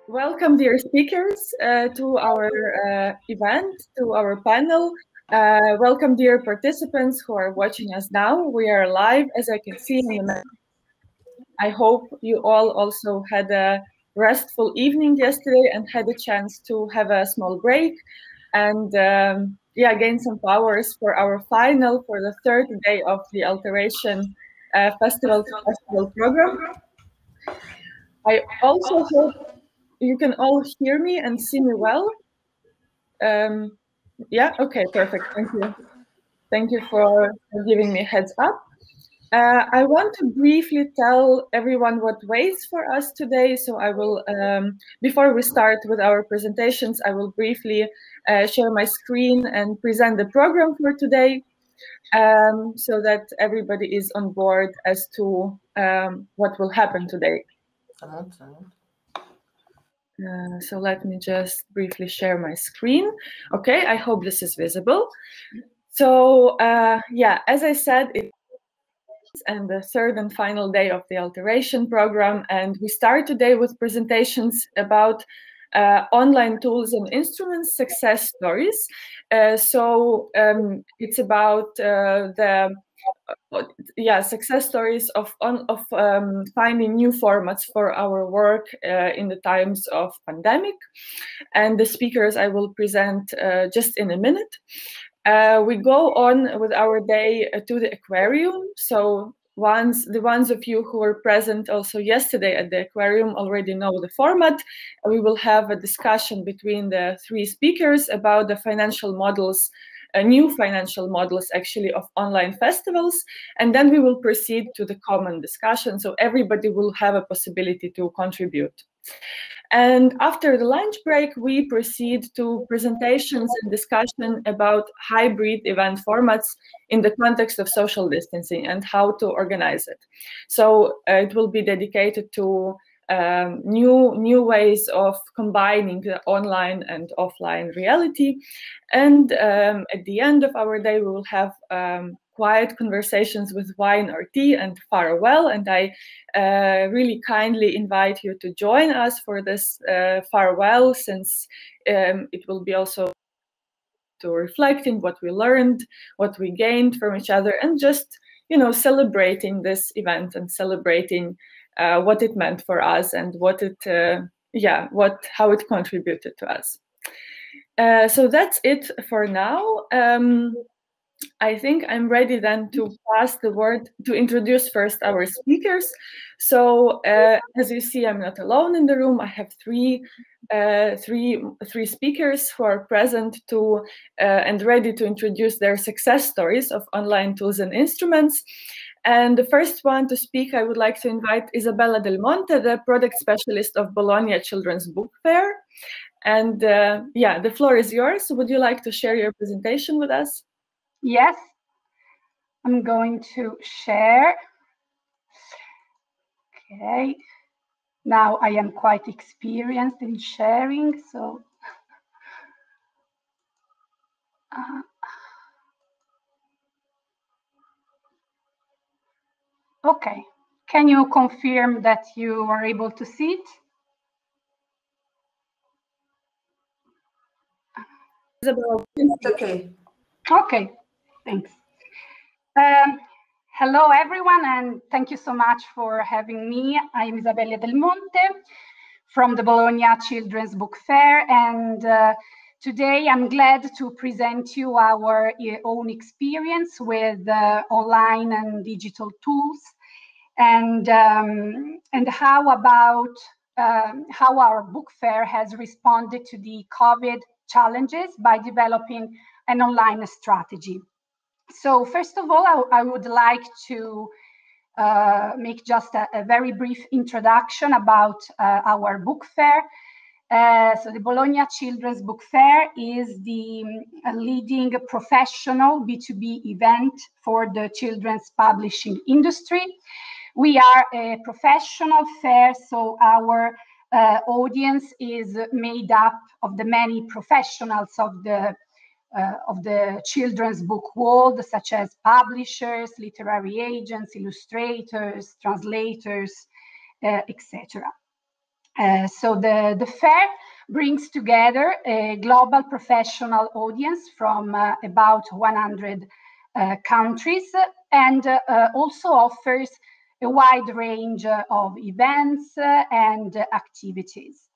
Welcome, dear speakers, to our event, to our panel. Welcome, dear participants who are watching us now. We are live, as I can see. I hope you all also had a restful evening yesterday and had a chance to have a small break and gain some powers for our final, for the third day of the Alteration Festival program. I also hope you can all hear me and see me well. Yeah, okay, perfect. Thank you. Thank you for giving me a heads up. I want to briefly tell everyone what waits for us today. So I will, before we start with our presentations, I will briefly share my screen and present the program for today, so that everybody is on board as to what will happen today. So let me just briefly share my screen. Okay, I hope this is visible. So yeah, as I said, it's the third and final day of the Alteration program, and we start today with presentations about online tools and instruments success stories. So it's about the success stories of finding new formats for our work in the times of pandemic, and the speakers I will present just in a minute. We go on with our day to the aquarium. So the ones of you who were present also yesterday at the aquarium already know the format. We will have a discussion between the three speakers about the financial models, new financial models actually of online festivals, and then we will proceed to the common discussion, so everybody will have a possibility to contribute. And after the lunch break, we proceed to presentations and discussion about hybrid event formats in the context of social distancing and how to organize it. So it will be dedicated to new ways of combining the online and offline reality. And at the end of our day, we will have quiet conversations with wine or tea and farewell. And I really kindly invite you to join us for this farewell, since it will be also to reflecting what we learned, what we gained from each other, and just, celebrating this event and celebrating what it meant for us and what it, how it contributed to us. So that's it for now. I think I'm ready then to pass the word to introduce first our speakers. So as you see, I'm not alone in the room. I have three speakers who are present to and ready to introduce their success stories of online tools and instruments. And the first one to speak, I would like to invite Isabella Del Monte, the product specialist of Bologna Children's Book Fair. And yeah, the floor is yours. Would you like to share your presentation with us? Yes, I'm going to share. Okay, now I am quite experienced in sharing, so okay. Can you confirm that you are able to see it? Okay. Okay, thanks. Hello, everyone, and thank you so much for having me. I'm Isabella Del Monte from the Bologna Children's Book Fair, and today I'm glad to present you our own experience with online and digital tools, and how our book fair has responded to the COVID challenges by developing an online strategy. So first of all, I would like to make just a very brief introduction about our book fair. So the Bologna Children's Book Fair is the leading professional B2B event for the children's publishing industry. We are a professional fair, so our audience is made up of the many professionals of the children's book world, such as publishers, literary agents, illustrators, translators, etc. So the fair brings together a global professional audience from about 100 countries, and also offers a wide range of events and activities.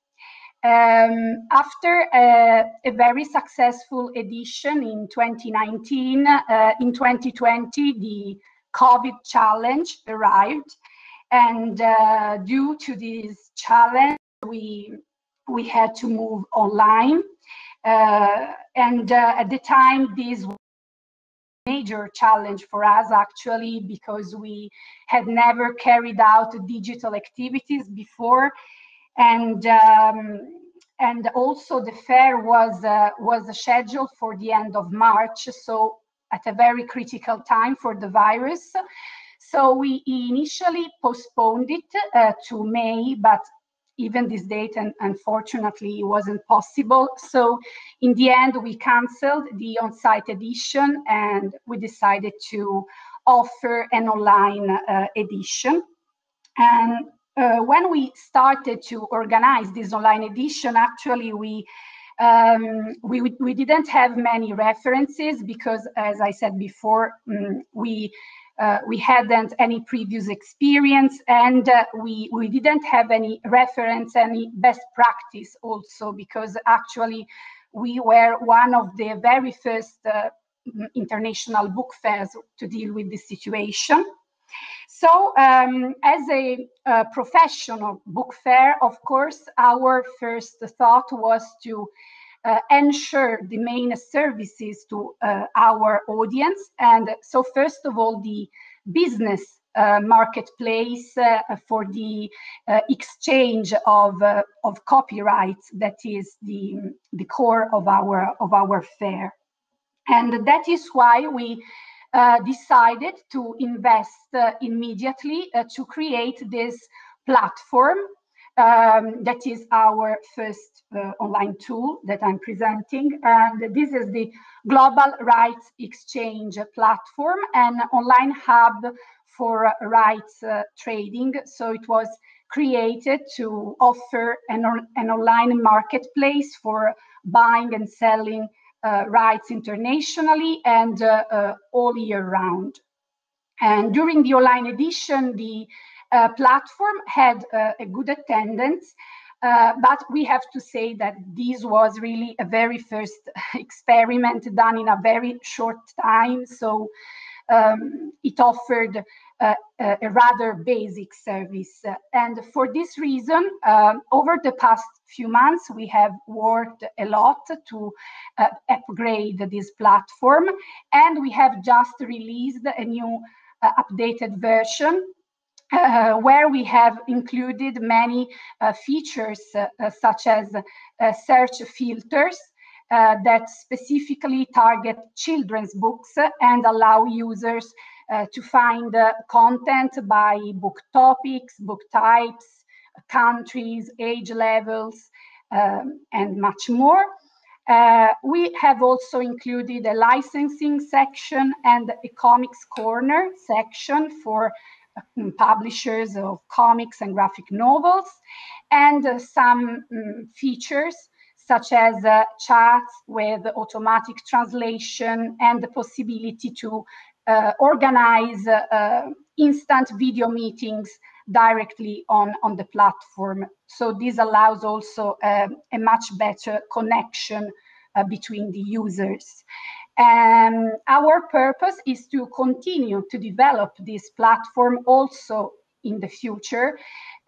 After a very successful edition in 2019, in 2020, the COVID challenge arrived. And due to this challenge, we had to move online. And at the time, this was a major challenge for us, actually, because we had never carried out digital activities before. And also the fair was scheduled for the end of March, so at a very critical time for the virus. So we initially postponed it to May, but even this date, and unfortunately, it wasn't possible. So in the end, we canceled the on-site edition, and we decided to offer an online edition. And when we started to organize this online edition, actually, we didn't have many references because, as I said before, we hadn't any previous experience, and we didn't have any reference, any best practice also, because actually we were one of the very first international book fairs to deal with this situation. So as a professional book fair, of course, our first thought was to ensure the main services to our audience. And so first of all, the business marketplace for the exchange of copyrights, that is the core of our fair. And that is why we decided to invest immediately to create this platform. That is our first online tool that I'm presenting. And this is the Global Rights Exchange platform, an online hub for rights trading. So it was created to offer an online marketplace for buying and selling rights internationally and all year round. And during the online edition, the platform had a good attendance, but we have to say that this was really a very first experiment done in a very short time. So it offered a rather basic service. And for this reason, over the past few months, we have worked a lot to upgrade this platform. And we have just released a new updated version where we have included many features such as search filters that specifically target children's books and allow users to find content by book topics, book types, countries, age levels, and much more. We have also included a licensing section and a comics corner section for publishers of comics and graphic novels, and some features such as chats with automatic translation and the possibility to organize instant video meetings directly on the platform. So this allows also a much better connection between the users. And our purpose is to continue to develop this platform also in the future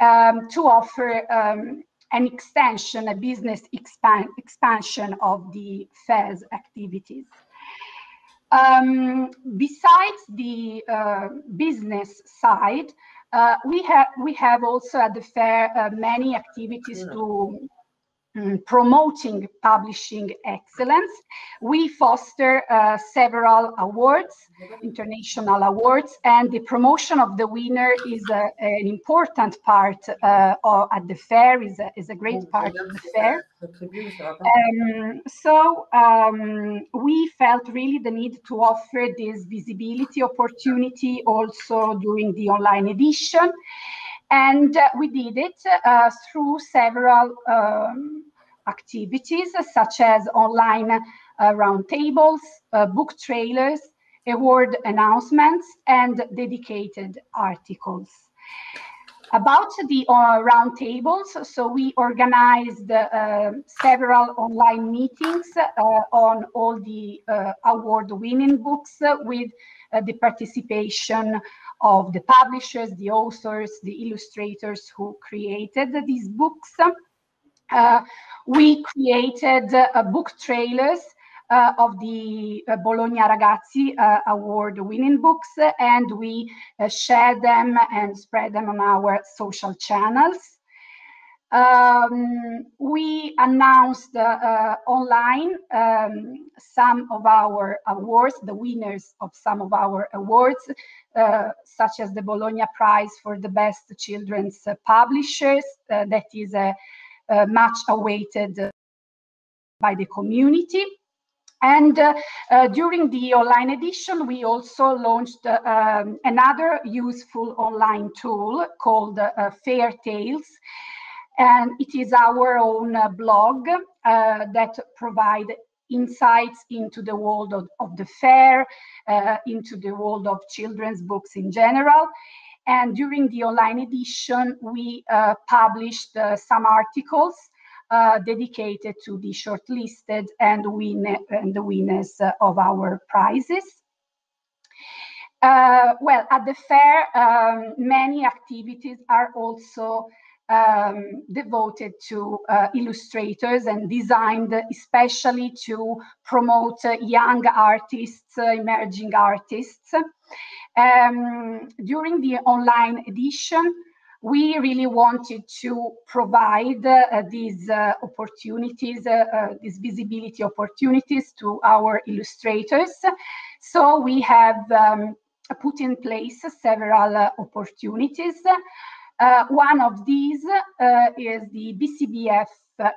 to offer an extension, a business expansion of the fair's activities. Besides the business side, we have also at the fair many activities to promoting publishing excellence. We foster several awards, international awards, and the promotion of the winner is an important part at the fair, is a great part of the fair. So we felt really the need to offer this visibility opportunity also during the online edition. And we did it through several activities, such as online roundtables, book trailers, award announcements, and dedicated articles. About the roundtables, so we organized several online meetings on all the award-winning books with the participation of the publishers, the authors, the illustrators who created these books. We created book trailers of the Bologna Ragazzi award-winning books, and we shared them and spread them on our social channels. We announced online some of our awards, the winners of some of our awards, such as the Bologna Prize for the Best Children's Publishers, that is much awaited by the community. And during the online edition, we also launched another useful online tool called Fair Tales. And it is our own blog that provides insights into the world of the fair, into the world of children's books in general. And during the online edition, we published some articles dedicated to the shortlisted and the winners of our prizes. Well, at the fair, many activities are also devoted to illustrators and designed especially to promote young artists, emerging artists. During the online edition, we really wanted to provide these opportunities, these visibility opportunities to our illustrators. So we have put in place several opportunities. One of these is the BCBF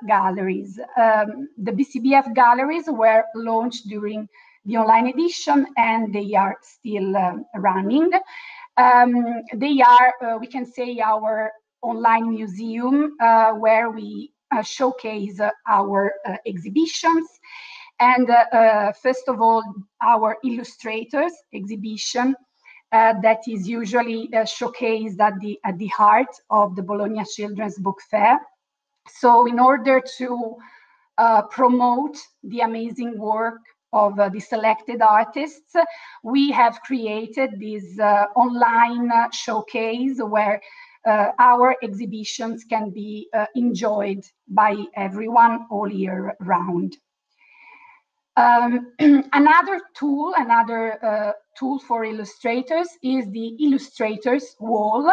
galleries. The BCBF galleries were launched during the online edition, and they are still running. They are, we can say, our online museum where we showcase our exhibitions. And first of all, our illustrators exhibition that is usually showcased at the heart of the Bologna Children's Book Fair. So in order to promote the amazing work of the selected artists, we have created this online showcase where our exhibitions can be enjoyed by everyone all year round. Another tool for illustrators is the Illustrators Wall.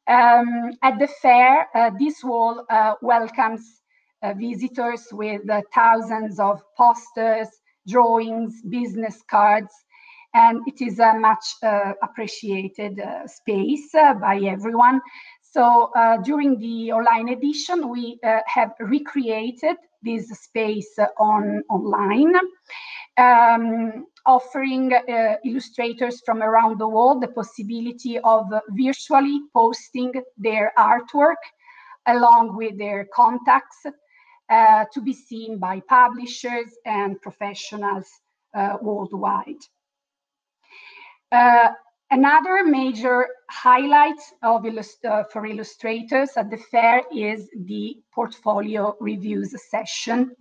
At the fair, this wall welcomes visitors with thousands of posters, drawings, business cards, and it is a much appreciated space by everyone. So during the online edition, we have recreated this space online, offering illustrators from around the world the possibility of virtually posting their artwork along with their contacts to be seen by publishers and professionals worldwide. Another major highlight of for illustrators at the fair is the portfolio reviews session.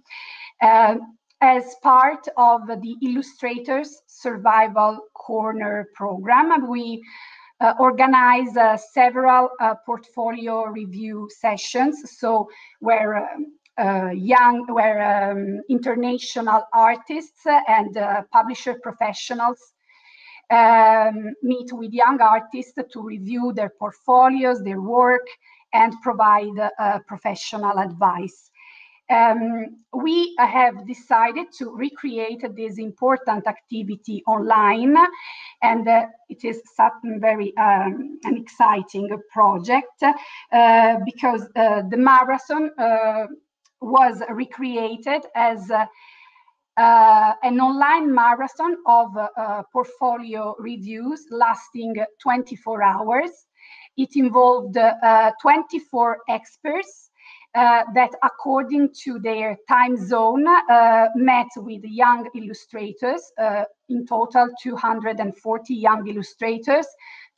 As part of the Illustrators Survival Corner program, we organize several portfolio review sessions, so where international artists and publisher professionals meet with young artists to review their portfolios, their work, and provide professional advice. We have decided to recreate this important activity online, and it is something very an exciting project because the marathon was recreated as an online marathon of portfolio reviews lasting 24 hours it involved 24 experts that, according to their time zone, met with young illustrators, in total 240 young illustrators,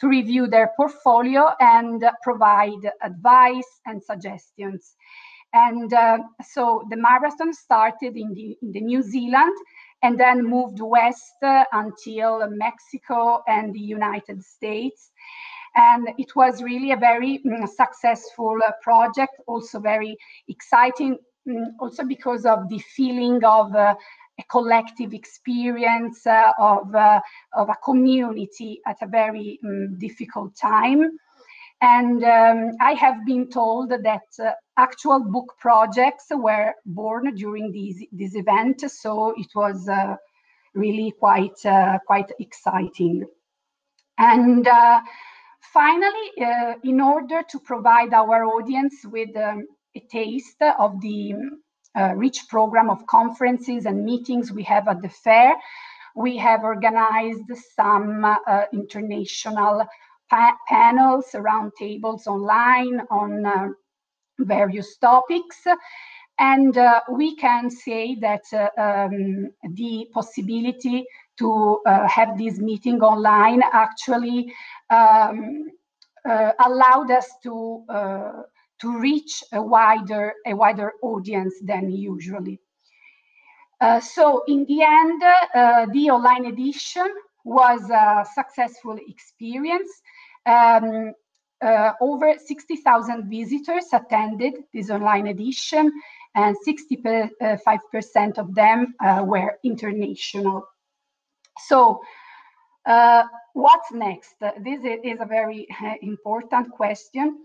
to review their portfolio and provide advice and suggestions. And so the marathon started in the New Zealand and then moved west until Mexico and the United States. And it was really a very successful project, also very exciting, also because of the feeling of a collective experience of a community at a very difficult time. And I have been told that actual book projects were born during this event, so it was really quite exciting. And finally, in order to provide our audience with a taste of the rich program of conferences and meetings we have at the fair, we have organized some international panels, round tables online on various topics. And we can say that the possibility to have this meeting online actually allowed us to reach a wider audience than usually. So in the end, the online edition was a successful experience. Over 60,000 visitors attended this online edition, and 65% of them were international. So what's next? This is a very important question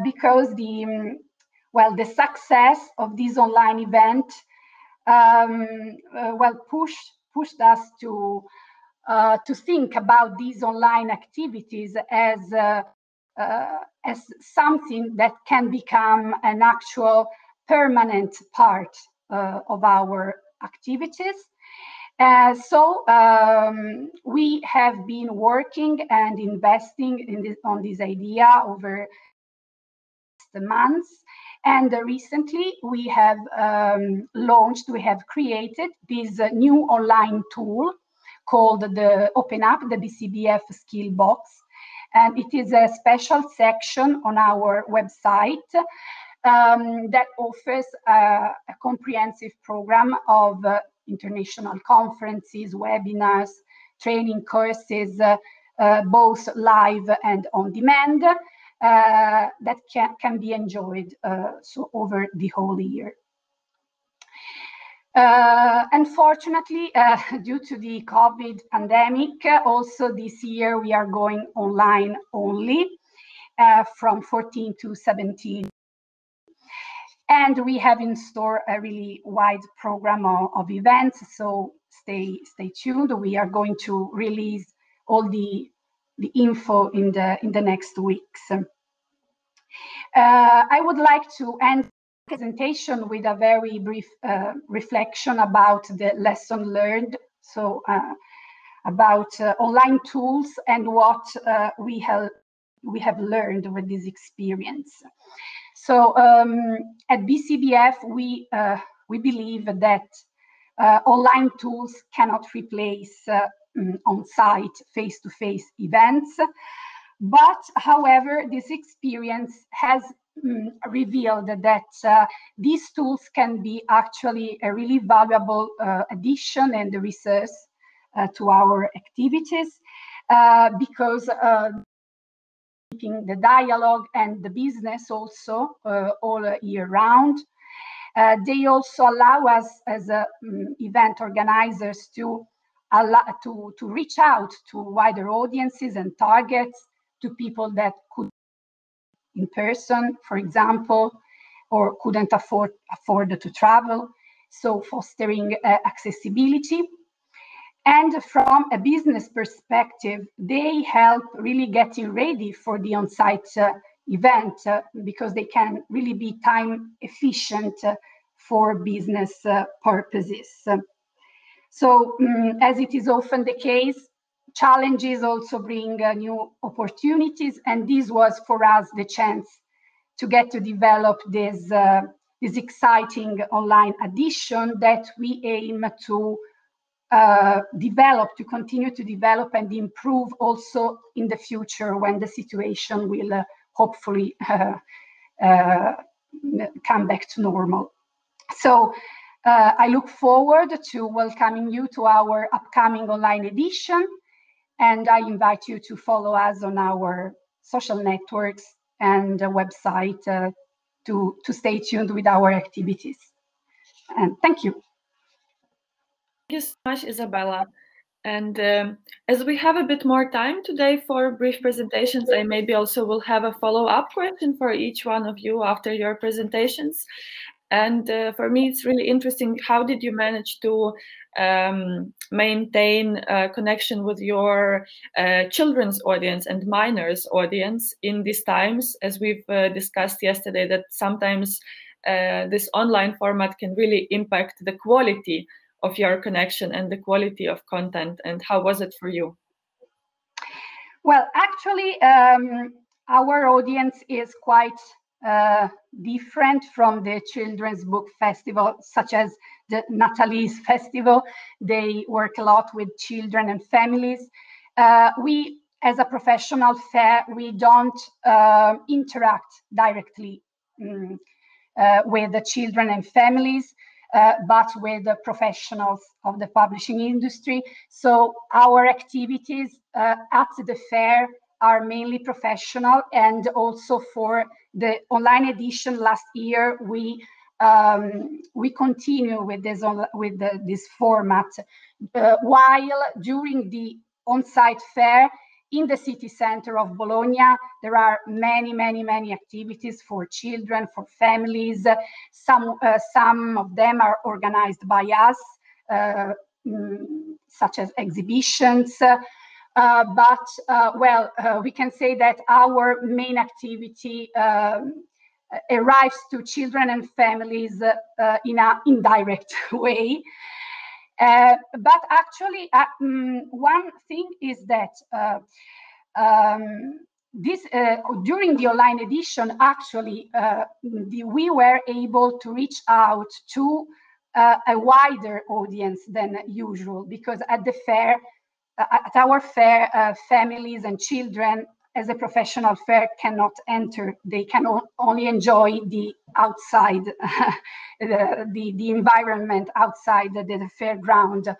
because the success of this online event pushed us to think about these online activities as something that can become an actual permanent part of our activities. So we have been working and investing on this idea over the months. And recently we have created this new online tool called the Open Up the BCBF Skill Box. And it is a special section on our website that offers a comprehensive program of international conferences, webinars, training courses, both live and on demand, that can be enjoyed over the whole year. Unfortunately, due to the COVID pandemic, also this year we are going online only from 14 to 17. And we have in store a really wide program of events, so stay tuned. We are going to release all the info in the next weeks. I would like to end presentation with a very brief reflection about the lesson learned, so about online tools and what we have learned with this experience. So at BCBF we believe that online tools cannot replace on-site face-to-face events, but however this experience has revealed that these tools can be actually a really valuable addition and resource to our activities because keeping the dialogue and the business also all year round. They also allow us as event organizers to reach out to wider audiences and targets, to people that could in person, for example, or couldn't afford to travel, so fostering accessibility. And from a business perspective, they help really getting ready for the on-site event because they can really be time efficient for business purposes. So as it is often the case, challenges also bring new opportunities, and this was for us the chance to get to develop this exciting online edition that we aim to continue to develop and improve also in the future when the situation will hopefully come back to normal. So I look forward to welcoming you to our upcoming online edition, and I invite you to follow us on our social networks and website to stay tuned with our activities. And thank you. Thank you so much, Isabella. And as we have a bit more time today for brief presentations, I maybe also will have a follow-up question for each one of you after your presentations. And for me, it's really interesting, how did you manage to maintain a connection with your children's audience and minors audience in these times, as we've discussed yesterday, that sometimes this online format can really impact the quality of your connection and the quality of content. And how was it for you? Well, actually, our audience is quite different from the children's book festival, such as the Natalie's festival. They work a lot with children and families. We, as a professional fair, we don't interact directly with the children and families, but with the professionals of the publishing industry. So our activities at the fair are mainly professional, and also for the online edition last year, we continue with this format, while during the on-site fair in the city center of Bologna, there are many activities for children, for families. Some of them are organized by us, such as exhibitions. We can say that our main activity arrives to children and families in an indirect way. But actually, one thing is that during the online edition, actually, we were able to reach out to a wider audience than usual, because at the fair, at our fair, families and children, as a professional fair, cannot enter. They can only enjoy the outside, the environment outside the fairground.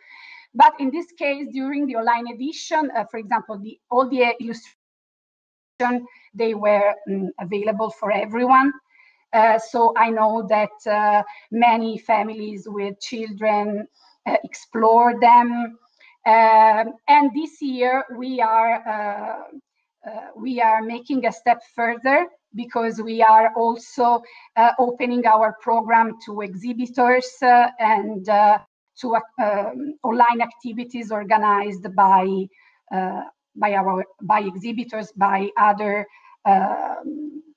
But in this case, during the online edition, for example, all the illustrations, they were available for everyone. So I know that many families with children explore them. And this year we are making a step further, because we are also opening our program to exhibitors and to online activities organized by exhibitors, by other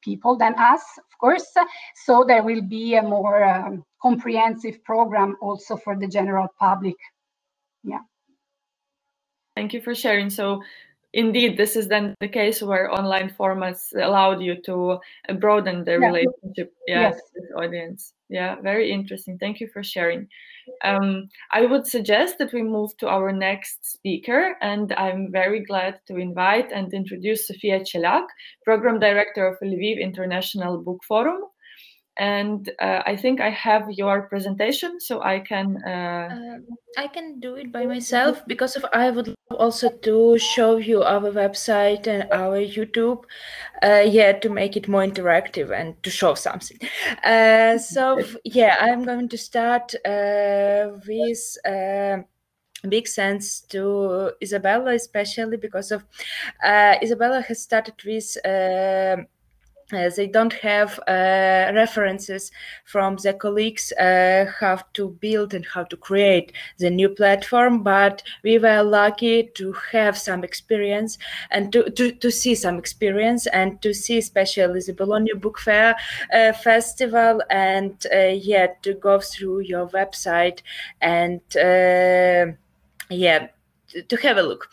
people than us, of course. So there will be a more comprehensive program also for the general public. Yeah. Thank you for sharing. So indeed, this is then the case where online formats allowed you to broaden the relationship with the audience. Yeah, very interesting. Thank you for sharing. I would suggest that we move to our next speaker, and I'm very glad to invite and introduce Sofia Cheliak, Program Director of Lviv International Book Forum. And I think I have your presentation, so I can do it by myself, because I would love also to show you our website and our YouTube, to make it more interactive and to show something. I'm going to start with big thanks to Isabella, especially because of Isabella has started with they don't have references from the colleagues how to build and how to create the new platform, but we were lucky to have some experience and to see some experience, and to see especially the Bologna Book Fair festival, and to go through your website and to have a look.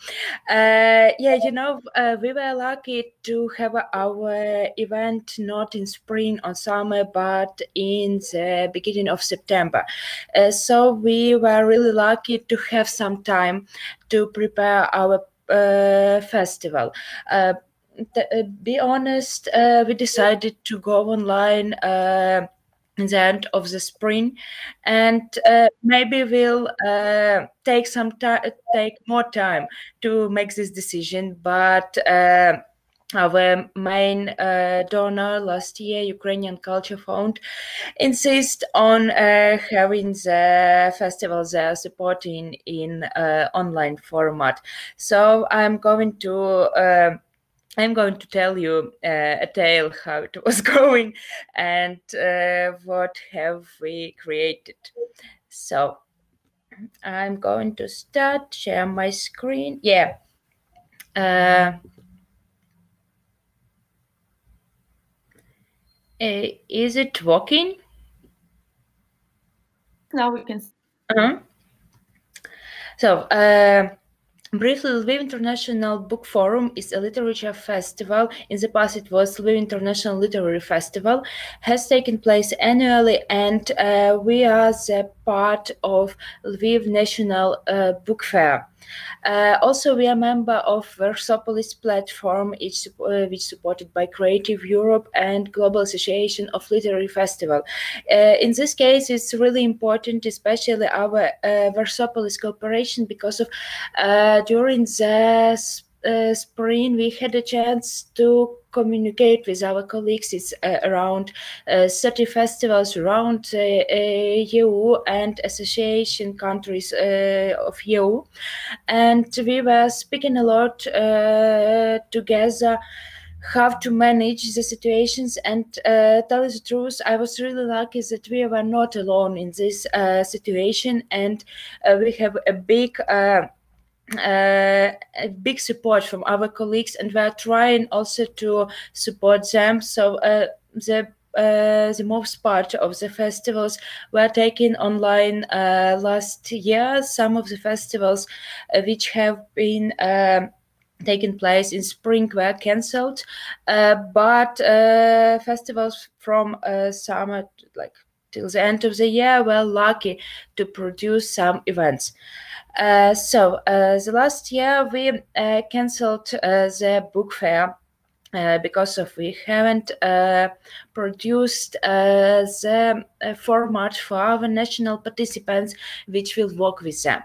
Yeah, we were lucky to have our event not in spring or summer, but in the beginning of September. So we were really lucky to have some time to prepare our festival. Be honest, we decided to go online in the end of the spring, and maybe we'll take more time to make this decision. But our main donor last year, Ukrainian Culture Fund, insist on having the festival there supporting in online format. So I'm going to tell you a tale how it was going and what have we created. So I'm going to share my screen. Yeah. Is it working? Now we can. So, briefly, Lviv International Book Forum is a literature festival. In the past, it was Lviv International Literary Festival. Has taken place annually, and we are the part of Lviv National Book Fair. Also, we are member of Versopolis platform, which supported by Creative Europe and Global Association of Literary Festival. In this case, it's really important, especially our Versopolis cooperation, because of during the spring we had a chance to communicate with our colleagues. It's around 30 festivals around EU and association countries of EU, and we were speaking a lot together how to manage the situations. And tell you the truth, I was really lucky that we were not alone in this situation, and we have a big support from our colleagues, and we are trying also to support them. So the most part of the festivals were taken online last year. Some of the festivals which have been taken place in spring were cancelled, but festivals from summer, like till the end of the year, were lucky to produce some events. So the last year we cancelled the book fair because of we haven't produced the format for our national participants, which will work with them.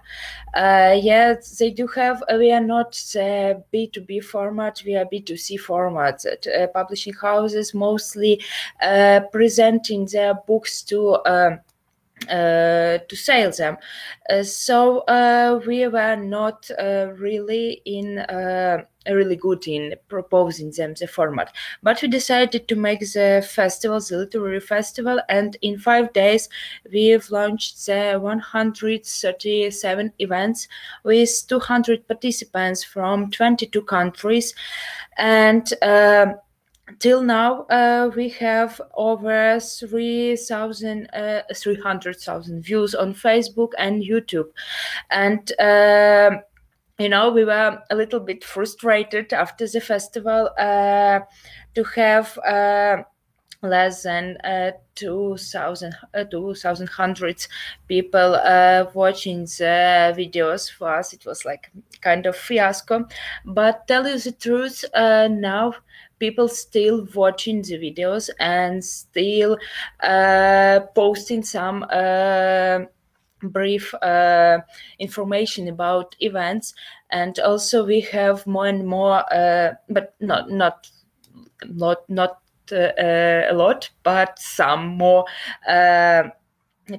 Yes, they do have. We are not the B2B format. We are B2C format. Publishing houses mostly presenting their books to sell them. So we were not really good in proposing them the format. But we decided to make the festival, the literary festival, and in 5 days we've launched the 137 events with 200 participants from 22 countries. And till now, we have over 300,000 views on Facebook and YouTube. And we were a little bit frustrated after the festival to have less than 2,100 people watching the videos. For us, it was like kind of fiasco. But tell you the truth, now people still watching the videos and still posting some brief information about events. And also we have more and more, but not a lot, but some more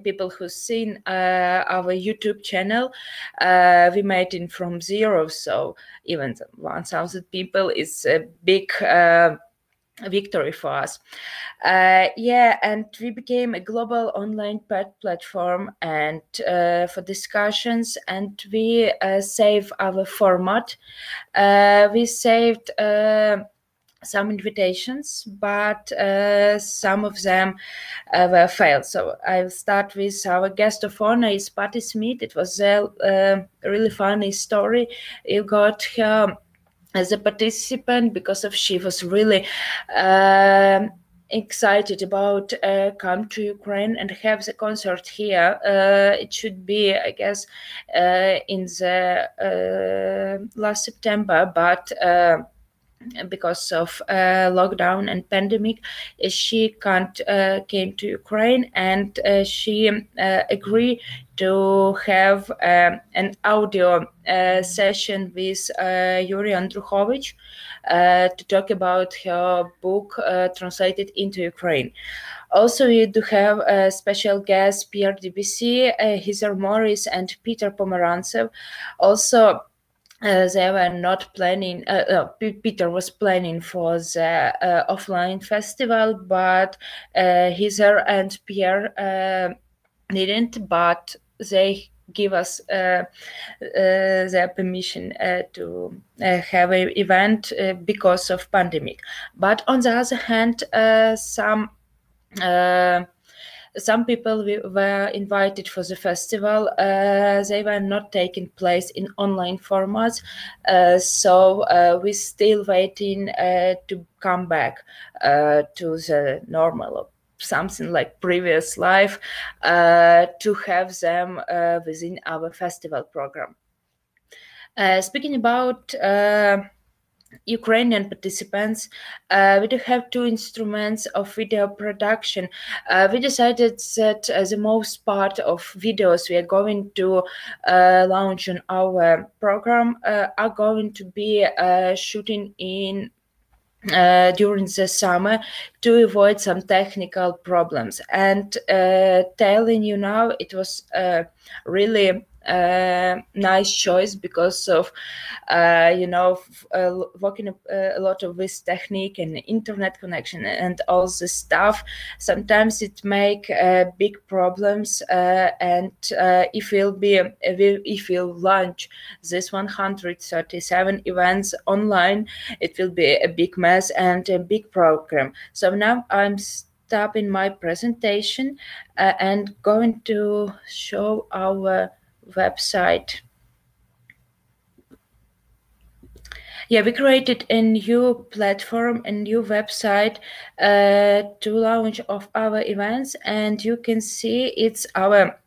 people who've seen our YouTube channel. We made it from zero, so even 1,000 people is a big victory for us. And we became a global online platform and for discussions, and we save our format. We saved some invitations, but some of them were failed. So I'll start with our guest of honor is Patti Smith. It was a really funny story. You got her as a participant because of she was really excited about come to Ukraine and have the concert here. It should be, I guess, in the last September, but because of lockdown and pandemic, she can't came to Ukraine, and she agreed to have an audio session with Yuri Andruchovich to talk about her book translated into Ukraine. Also, we do have a special guest, Pierre Debussy, Heather Morris, and Peter Pomerantsev. Also, they were not planning. Peter was planning for the offline festival, but Heather and Pierre didn't. But they give us their permission to have an event because of pandemic. But on the other hand, some people were invited for the festival. They were not taking place in online formats, so we're still waiting to come back to the normal, something like previous life, to have them within our festival program. Speaking about Ukrainian participants, we do have two instruments of video production. We decided that the most part of videos we are going to launch on our program are going to be shooting in during the summer to avoid some technical problems. And telling you now, it was really nice choice because of working a lot of this technique and internet connection and all this stuff. Sometimes it make big problems, and if we'll launch this 137 events online, it will be a big mess and a big program. So now I'm stopping my presentation and going to show our website. Yeah, we created a new platform, a new website to launch of our events, and you can see it's our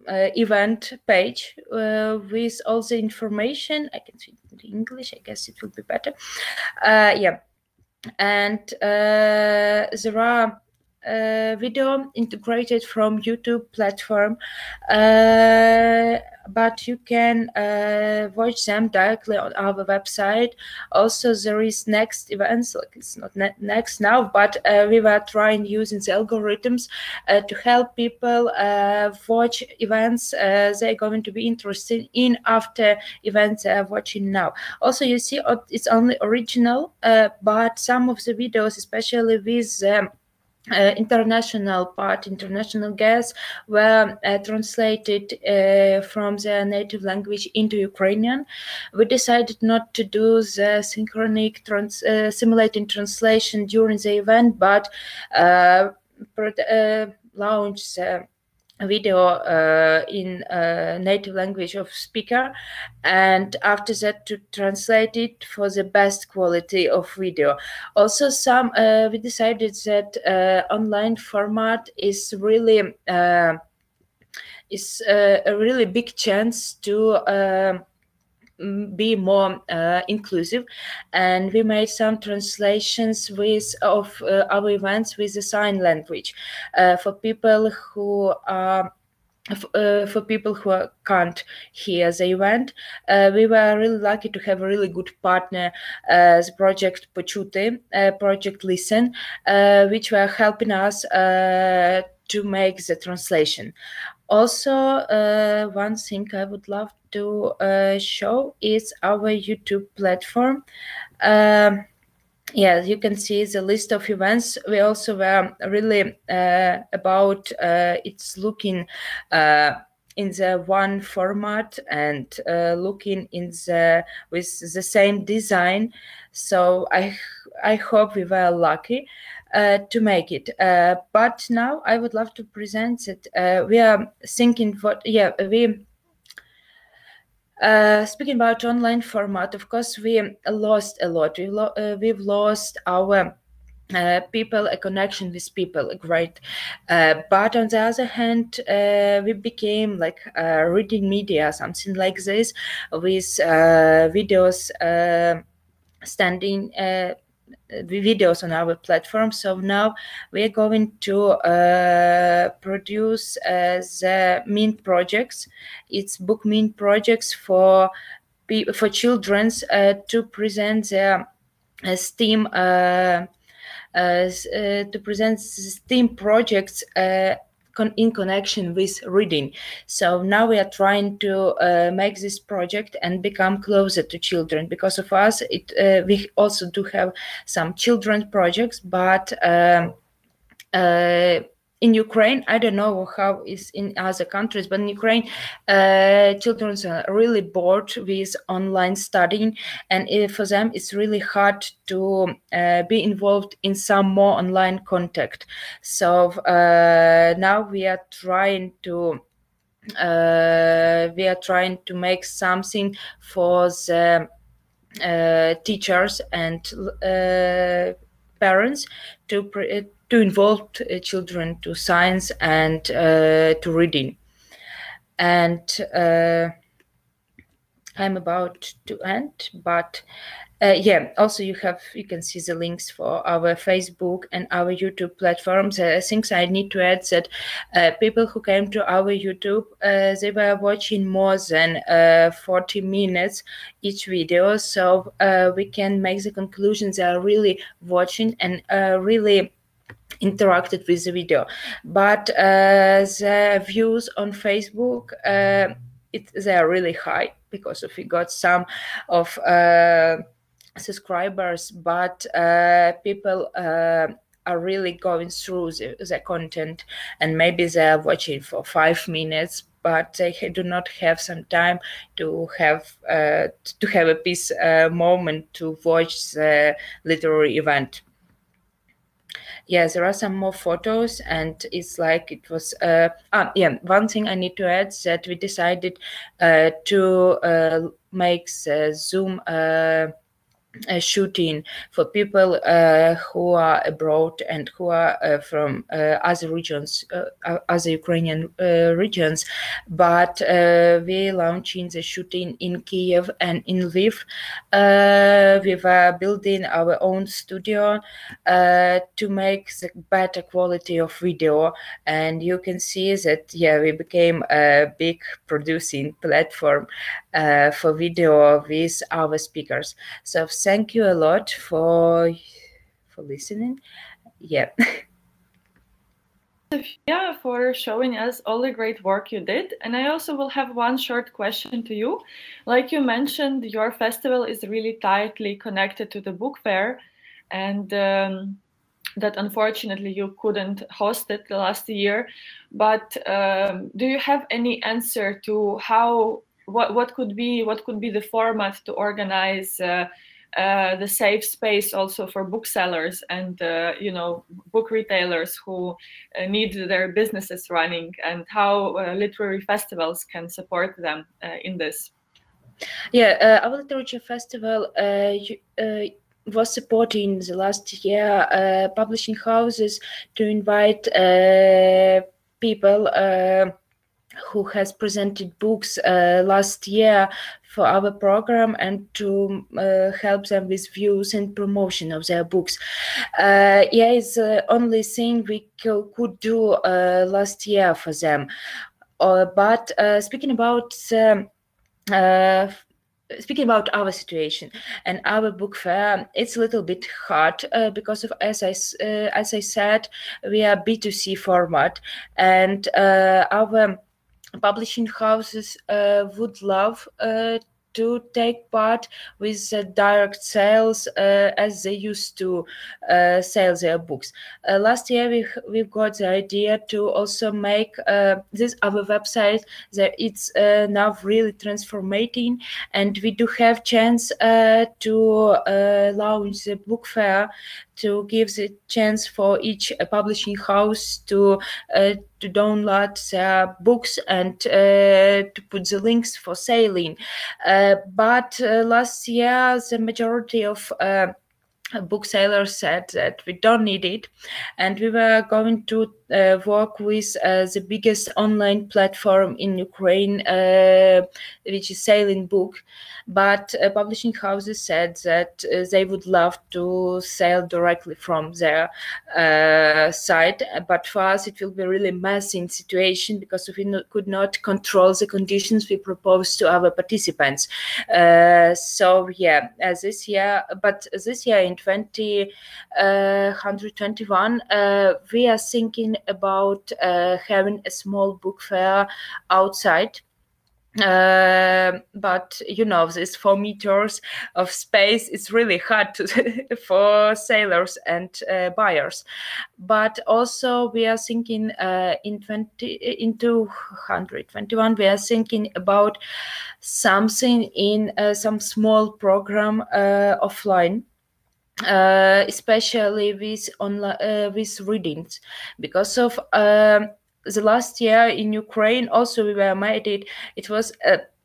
event page with all the information. I can see it in English, I guess it will be better. Yeah, and there are video integrated from YouTube platform, but you can watch them directly on our website. Also, there is next events, like it's not next now, but we were trying using the algorithms to help people watch events they're going to be interested in after events they're watching now. Also, you see it's only original, but some of the videos, especially with international guests, were translated from their native language into Ukrainian. We decided not to do the synchronic simulating translation during the event, but launch the video in native language of speaker, and after that to translate it for the best quality of video. Also, we decided that online format is really a really big chance to be more inclusive, and we made some translations of our events with the sign language for people who are can't hear the event. We were really lucky to have a really good partner, the project Почути, project Listen, which were helping us to make the translation. Also, one thing I would love to show is our YouTube platform. Yeah, you can see the list of events. We also were really about it's looking in the one format and looking in the with the same design. So I hope we were lucky to make it. But now I would love to present it. We are thinking we. Speaking about online format, of course, we lost a lot. We've lost our people, a connection with people, great. But on the other hand, we became like reading media, something like this, with videos standing. Videos on our platform. So now we are going to produce the main projects. It's book main projects for children's to present their STEAM to present STEAM projects in connection with reading. So now we are trying to make this project and become closer to children. Because of us, we also do have some children's projects, but in Ukraine, I don't know how it's in other countries, but in Ukraine, children are really bored with online studying, and for them, it's really hard to be involved in some more online contact. So now we are trying to make something for the teachers and parents to involve children to science and to reading. And I'm about to end, but also you can see the links for our Facebook and our YouTube platforms. Things I need to add that people who came to our YouTube, they were watching more than 40 minutes each video, so we can make the conclusions they are really watching and really interacted with the video. But the views on Facebook, they are really high because we got some of subscribers, but people are really going through the content, and maybe they are watching for 5 minutes, but they do not have some time to have a peace moment to watch the literary event. Yeah, there are some more photos, and it's like it was. One thing I need to add is that we decided to make the Zoom shooting for people who are abroad and who are from other regions, other Ukrainian regions. But we're launching the shooting in Kiev and in Lviv. We were building our own studio to make the better quality of video. And you can see that, we became a big producing platform for video with our speakers. So thank you a lot for listening. Yeah. Sofia, for showing us all the great work you did. And I also will have one short question to you. Like you mentioned, your festival is really tightly connected to the book fair, and that unfortunately you couldn't host it last year. But do you have any answer to what could be the format to organize the safe space also for booksellers and book retailers who need their businesses running, and how literary festivals can support them in this? Yeah, our literature festival was supporting the last year publishing houses to invite people who has presented books last year for our program, and to help them with views and promotion of their books. It's the only thing we could do last year for them. But speaking about our situation and our book fair, it's a little bit hard because of, as I said, we are B2C format, and our publishing houses would love to take part with direct sales as they used to sell their books. Last year we got the idea to also make this other website that it's now really transformating, and we do have chance to launch the book fair, to give the chance for each publishing house to download their books and to put the links for selling. But last year, the majority of booksellers said that we don't need it, and we were going to work with the biggest online platform in Ukraine, which is Selling Book. But publishing houses said that they would love to sell directly from their site. But for us, it will be really messy situation because we could not control the conditions we proposed to our participants. So yeah, this year in 2021, we are thinking about having a small book fair outside. But you know, this 4 meters of space is really hard to for sailors and buyers. But also we are thinking in 2021 we are thinking about something in some small program offline, especially with online with readings, because of the last year in Ukraine also we were made it was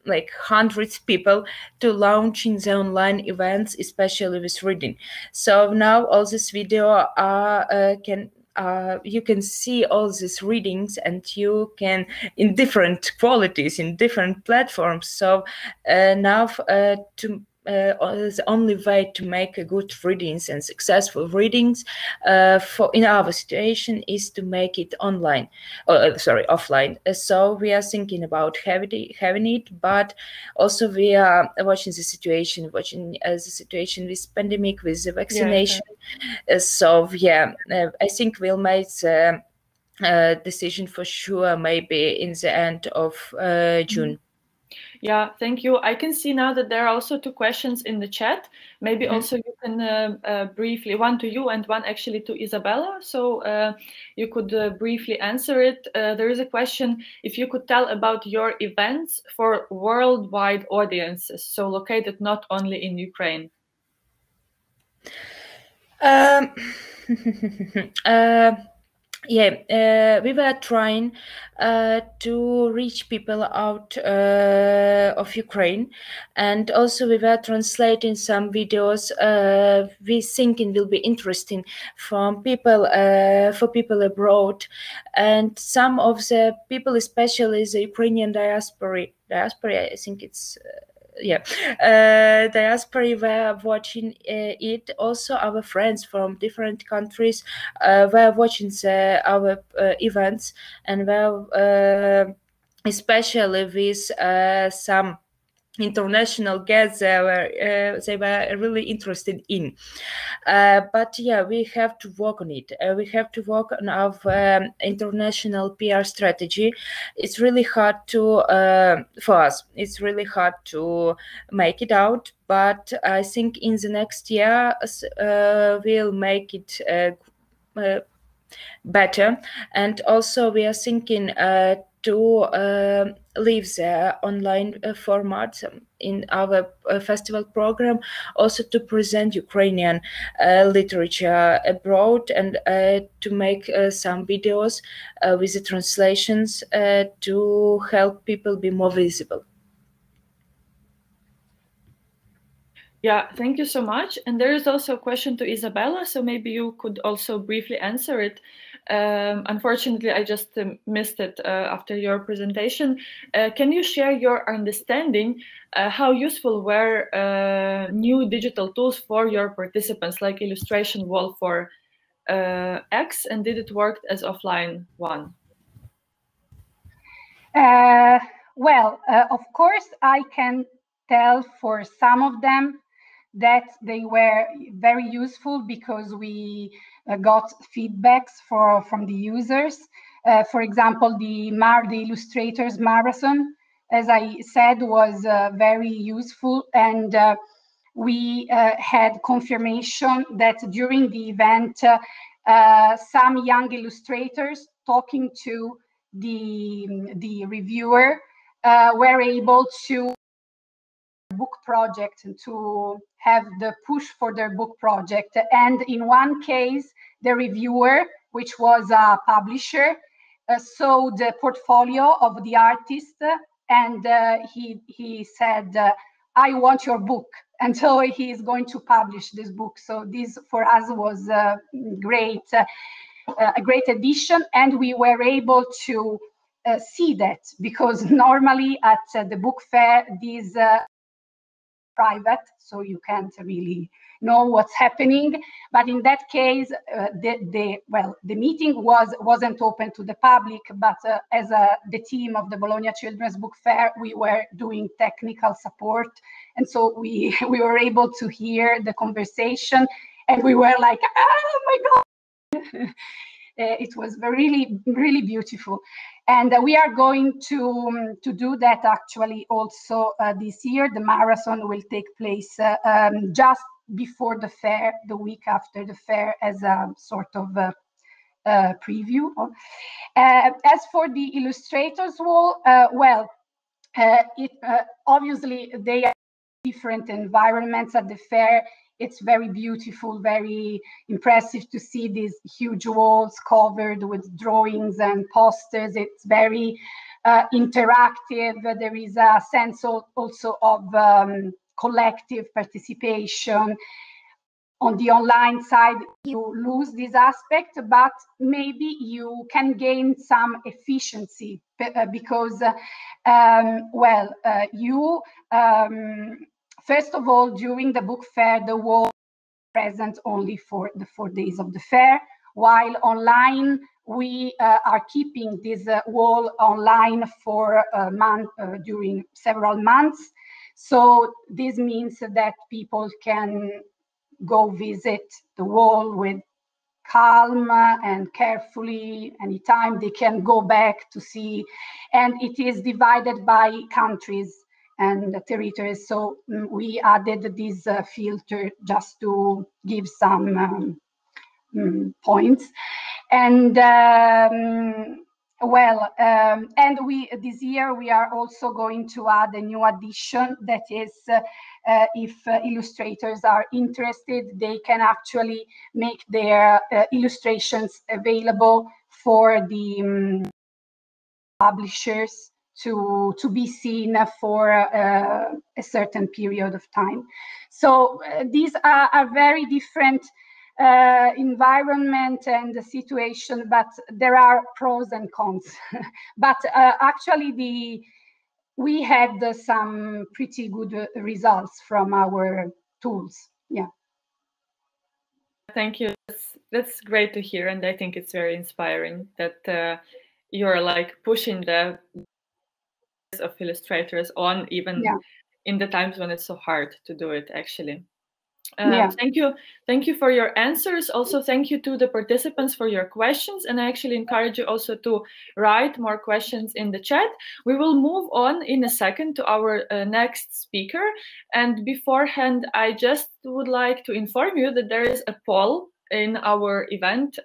like hundreds people to launching the online events, especially with reading. So now all this video are you can see all these readings, and you can in different qualities in different platforms. So now the only way to make a good readings and successful readings for in our situation is to make it online, offline. So we are thinking about having it, but also we are watching the situation with pandemic, with the vaccination. Yeah, so yeah, I think we'll make the decision for sure maybe in the end of June. Yeah, thank you. I can see now that there are also 2 questions in the chat. Maybe also you can briefly, one to you and one actually to Isabella. So you could briefly answer it. There is a question, if you could tell about your events for worldwide audiences, so located not only in Ukraine. Yeah, we were trying to reach people out of Ukraine, and also we were translating some videos we thinking will be interesting from people for people abroad, and some of the people, especially the Ukrainian diaspora. I think it's. Diaspora were watching it. Also, our friends from different countries were watching our events, and were especially with some international guests they were really interested in. But yeah, we have to work on it. We have to work on our international PR strategy. It's really hard to for us. It's really hard to make it out. But I think in the next year we'll make it better. And also we are thinking to leave the online format in our festival program, also to present Ukrainian literature abroad, and to make some videos with the translations to help people be more visible. Yeah, thank you so much. And there is also a question to Isabella, so maybe you could also briefly answer it. Unfortunately, I just missed it after your presentation. Can you share your understanding how useful were new digital tools for your participants, like illustration wall for X, and did it work as offline one? Well, of course, I can tell for some of them that they were very useful because we got feedbacks from the users. For example, the Illustrators Marathon as I said, was very useful, and we had confirmation that during the event, some young illustrators talking to the reviewer were able to book project and to have the push for their book project. And in one case, the reviewer, which was a publisher, saw the portfolio of the artist, and he said, I want your book. And so he is going to publish this book. So this for us was great, a great addition. And we were able to see that, because normally at the book fair, these private, so you can't really know what's happening. But in that case, the meeting wasn't open to the public, but as the team of the Bologna Children's Book Fair, we were doing technical support, and so we were able to hear the conversation, and we were like, oh my God. It was really, really beautiful. And we are going to do that actually also this year. The marathon will take place just before the fair, the week after the fair, as a sort of preview. As for the illustrators wall, obviously they are different environments at the fair. It's very beautiful, very impressive to see these huge walls covered with drawings and posters. It's very interactive. There is a sense also of collective participation. On the online side, you lose this aspect, but maybe you can gain some efficiency because, first of all, during the book fair, the wall is present only for the 4 days of the fair, while online, we are keeping this wall online for a month, during several months. So this means that people can go visit the wall with calm and carefully. Anytime they can go back to see, and it is divided by countries and territories. So we added this filter just to give some points. And and this year we are also going to add a new addition, that is, if illustrators are interested, they can actually make their illustrations available for the publishers to be seen for a certain period of time. So these are very different environment and the situation, but there are pros and cons. But actually, we had some pretty good results from our tools. Yeah. Thank you. That's great to hear, and I think it's very inspiring that you're like pushing the of illustrators on, even in the times when it's so hard to do it, actually. Thank you for your answers. Also, thank you to the participants for your questions, and I actually encourage you also to write more questions in the chat. We will move on in a second to our next speaker, and beforehand I just would like to inform you that there is a poll in our event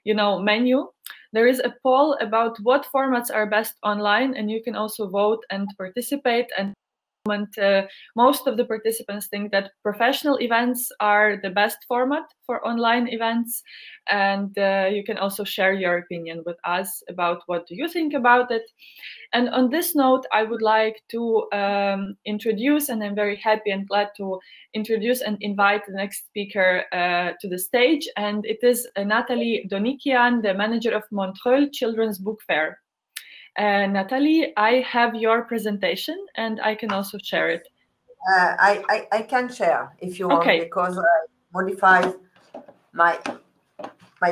menu. There is a poll about what formats are best online, and you can also vote and participate. And most of the participants think that professional events are the best format for online events, and you can also share your opinion with us about what do you think about it. And on this note, I would like to introduce, and I'm very happy and glad to introduce and invite the next speaker to the stage, and it is Nathalie Donikian, the manager of Montreuil Children's Book Fair. Natalie, I have your presentation and I can also share it. I can share if you want, because I modified my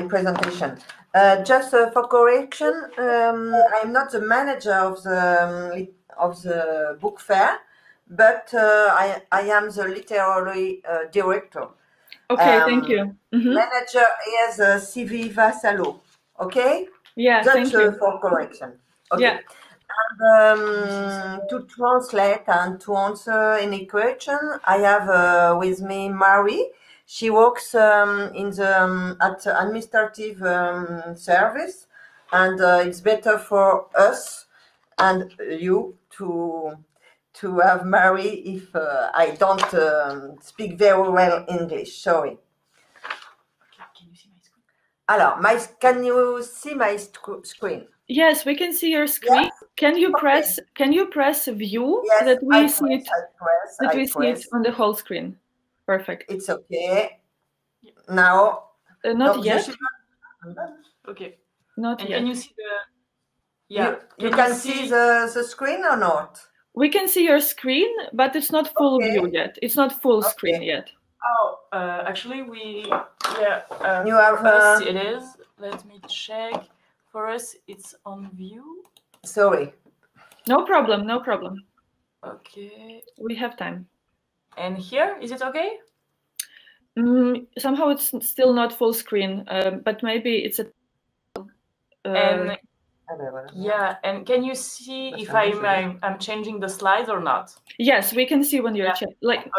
presentation. Just for correction, I'm not the manager of the book fair, but I am the literary director. Okay, thank you. Manager is Sylvie Vassalo. Okay. Yeah, that's thank you for correction. Okay. Yeah. To translate and to answer any question, I have with me Marie. She works in the at administrative service, and it's better for us and you to have Marie if I don't speak very well English. Sorry. Can you see my screen? Alors, can you see my screen? Yes, we can see your screen. Yes? Can you press view yes, that we see it? See it on the whole screen. Perfect. It's okay. Now, not yet. Okay. Not yet. Can you see the? Yeah. You can see the screen or not? We can see your screen, but it's not full view yet. It's not full screen yet. Oh, actually, you have us, it is. Let me check. For us, it's on view. Sorry. No problem. No problem. Okay. We have time. And here, is it okay? Somehow it's still not full screen, but maybe it's a. And yeah, and can you see if I'm changing the slides or not? Yes, we can see when you're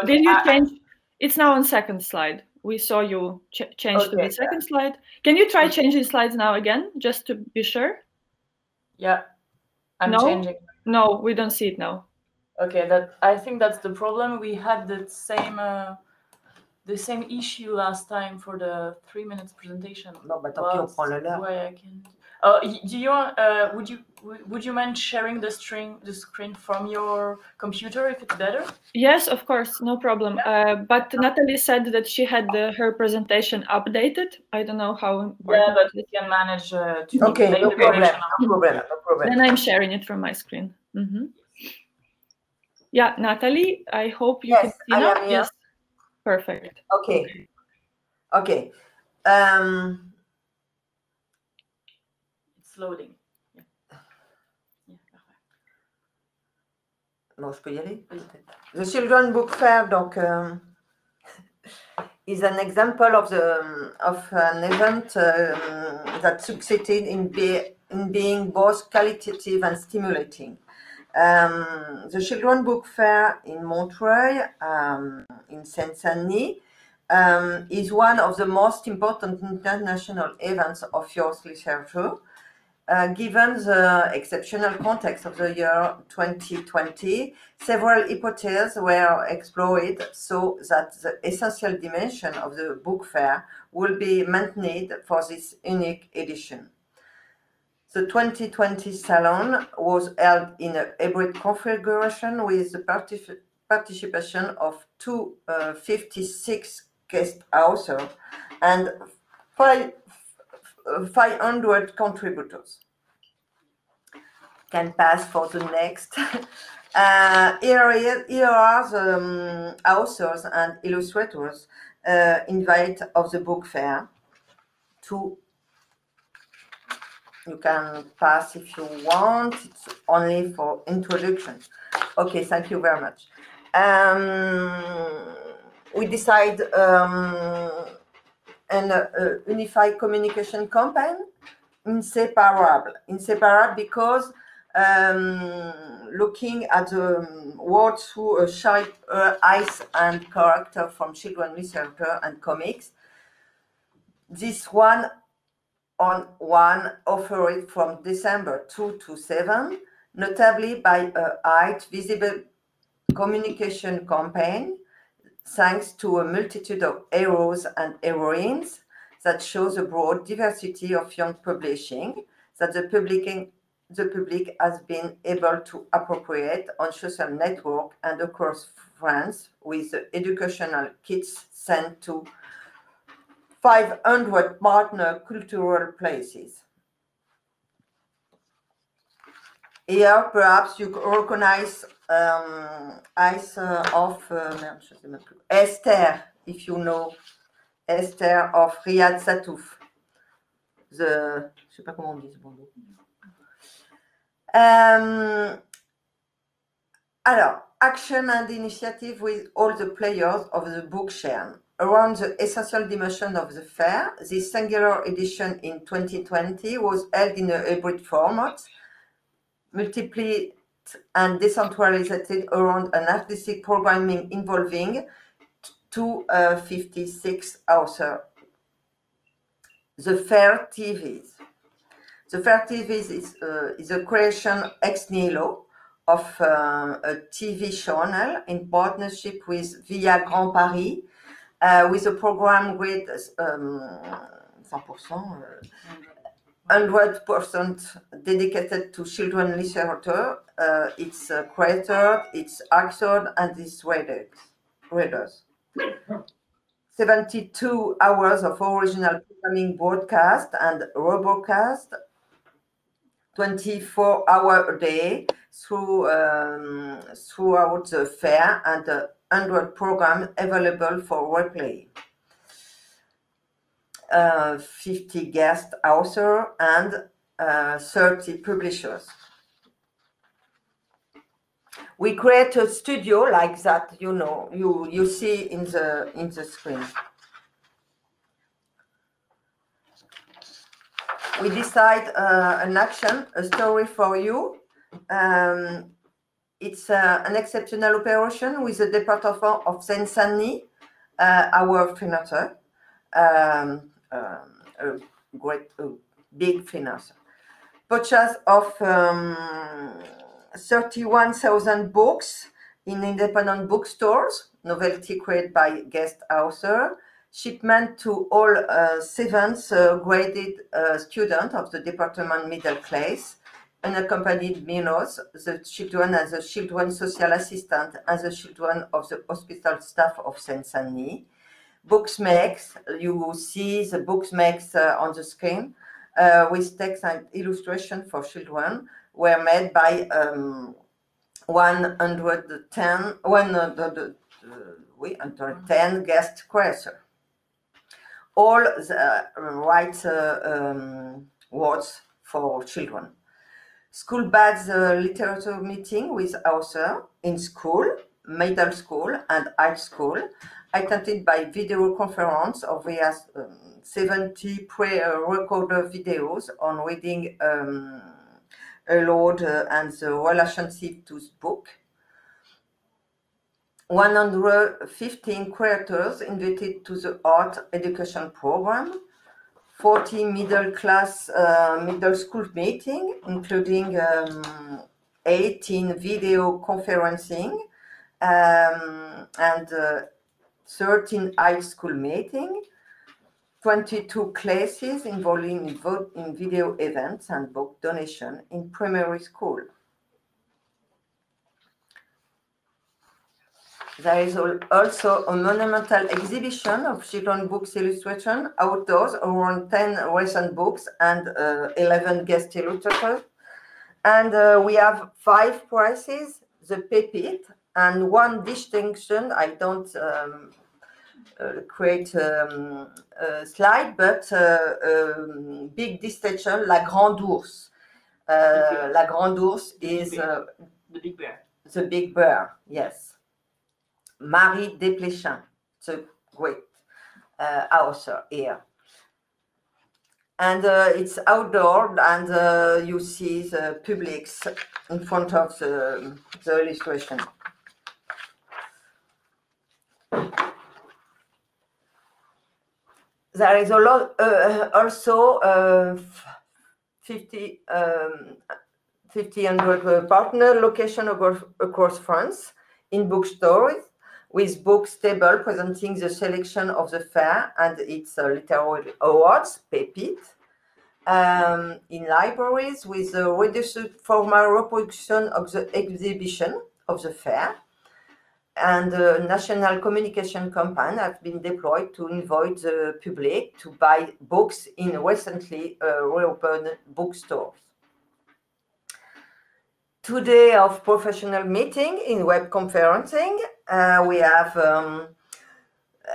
Did you change? It's now on second slide. We saw you change to the second slide. Can you try changing slides now again, just to be sure? Yeah, I'm changing. No, we don't see it now. Okay, I think that's the problem. We had the same issue last time for the 3 minutes presentation. No, but why I can. Do you would you mind sharing the screen from your computer if it's better? Yes, of course, no problem. But Natalie said that she had her presentation updated. I don't know how important. Yeah, but we can manage to. Okay, no problem. Then I'm sharing it from my screen. Yeah, Natalie, I hope you can see now. Yes, perfect. Okay. It's loading. Bon, je peux y aller. The Children Book Fair, donc, is an example of an event that succeeded in being both qualitative and stimulating. The Children Book Fair in Montreuil, in Seine-Saint-Denis, is one of the most important international events of youth literature. Given the exceptional context of the year 2020, several hypotheses were explored so that the essential dimension of the book fair will be maintained for this unique edition. The 2020 Salon was held in a hybrid configuration with the participation of 256 guest authors and 500 contributors. Can pass for the next. Here are the authors and illustrators invite of the book fair. You can pass if you want. It's only for introduction. Okay, thank you very much. We decide an unified communication campaign, inseparable because looking at the world through a sharp eyes and character from children literature and comics, this one offered from December 2 to 7, notably by a high visible communication campaign, thanks to a multitude of heroes and heroines that shows a broad diversity of young publishing that the public has been able to appropriate on social network and across France, with the educational kits sent to 500 partner cultural places. Here, perhaps you recognize Esther, if you know Esther of Riyad Satouf. Je sais pas comment on dit ce bon nom. Alors, action and initiative with all the players of the book share. Around the essential dimension of the fair, this singular edition in 2020 was held in a hybrid format multiplied and decentralized around an artistic programming involving 256 authors. The Fair TVs. The Fair TVs is a creation ex nihilo of a TV channel in partnership with Via Grand Paris, with a program with 100% dedicated to children literature, its creator, its actors, and its readers. 72 hours of original programming broadcast and rebroadcast 24 hours a day throughout the fair, and 100 programs available for replay. 50 guest authors and 30 publishers. We create a studio like that, you see in the screen. We decide an action, a story for you. It's an exceptional operation with the department of Seine-Saint-Denis, our financier, a big financier. Purchase of 31,000 books in independent bookstores, novelty created by guest author, shipment to all 7th graded students of the department middle class, unaccompanied minors, the children and the children's social assistant, and the children of the hospital staff of Seine-Saint-Denis. Books makes, you see the books makes on the screen, with text and illustration for children, were made by 110 guest creators. All the right words for children. School badge literature meeting with author in school, middle school, and high school, attended by video conference of via 70 pre-recorded videos on reading aloud and the relationship to the book. 115 creators invited to the art education program. 40 middle school meeting, including 18 video conferencing and 13 high school meeting, 22 classes involving in video events and book donation in primary school. There is also a monumental exhibition of children's books illustration outdoors, around 10 recent books and 11 guest illustrators. And we have 5 prizes, the Pépite, and 1 distinction. I don't create a slide, but big distinction, La Grande Ours. La Grande Ours is the big bear. The big bear, yes. Marie Desplechin, the great author here. And it's outdoor, and you see the publics in front of the illustration. There is a lot, also 1,500 partner location across France in bookstores, with books table presenting the selection of the fair and its literary awards, Pépite, in libraries with a reduced formal reproduction of the exhibition of the fair, and a national communication campaign has been deployed to invite the public to buy books in recently reopened bookstores. 2 days of professional meeting in web conferencing. We have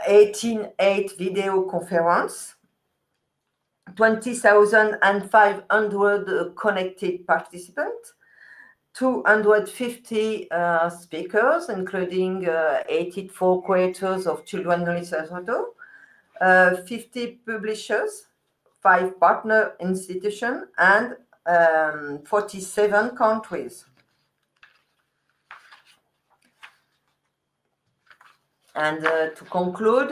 18 video conference, 20,500 connected participants, 250 speakers, including 84 creators of children's literature, 50 publishers, 5 partner institutions, and 47 countries. And to conclude,